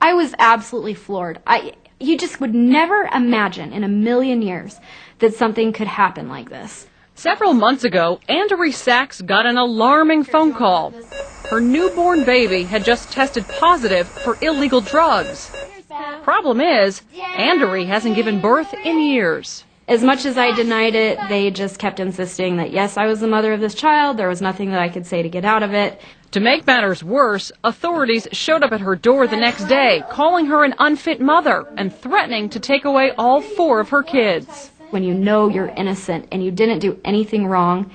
I was absolutely floored. You just would never imagine in a million years that something could happen like this. Several months ago, Andrea Sachs got an alarming phone call. Her newborn baby had just tested positive for illegal drugs. Problem is, Andrea hasn't given birth in years. As much as I denied it, they just kept insisting that, yes, I was the mother of this child. There was nothing that I could say to get out of it. To make matters worse, authorities showed up at her door the next day, calling her an unfit mother and threatening to take away all 4 of her kids. When you know you're innocent and you didn't do anything wrong,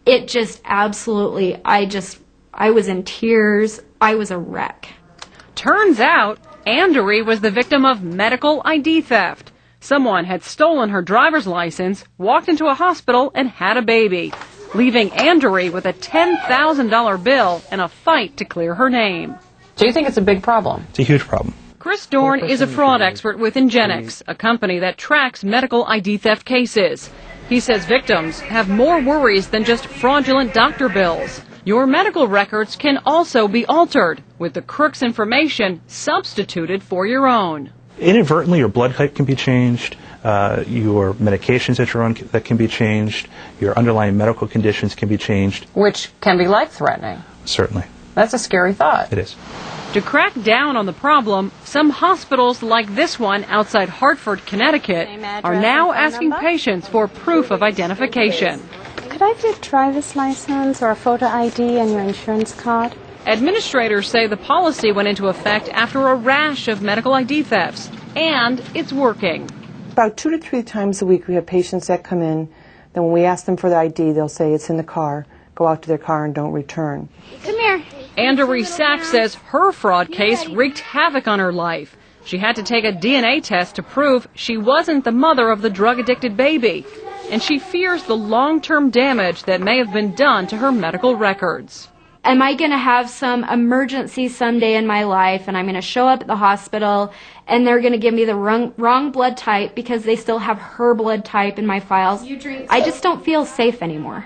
it just absolutely, I was in tears. I was a wreck. Turns out, Andrea was the victim of medical ID theft. Someone had stolen her driver's license, walked into a hospital, and had a baby, leaving Andrea with a $10,000 bill and a fight to clear her name. Do you think it's a big problem? It's a huge problem. Chris Dorn is a fraud expert with Ingenix, a company that tracks medical ID theft cases. He says victims have more worries than just fraudulent doctor bills. Your medical records can also be altered, with the crook's information substituted for your own. Inadvertently, your blood type can be changed, your medications that you're on that can be changed, your underlying medical conditions can be changed. Which can be life-threatening. Certainly. That's a scary thought. It is. To crack down on the problem, some hospitals like this one outside Hartford, Connecticut, are now asking patients for proof of identification. Could I get a driver's license or a photo ID and your insurance card? Administrators say the policy went into effect after a rash of medical ID thefts, and it's working. About 2 to 3 times a week we have patients that come in, then when we ask them for the ID, they'll say it's in the car, go out to their car and don't return. Come here. Andrea Sachs says her fraud case wreaked havoc on her life. She had to take a DNA test to prove she wasn't the mother of the drug-addicted baby, and she fears the long-term damage that may have been done to her medical records. Am I going to have some emergency someday in my life and I'm going to show up at the hospital and they're going to give me the wrong blood type because they still have her blood type in my files? I just don't feel safe anymore.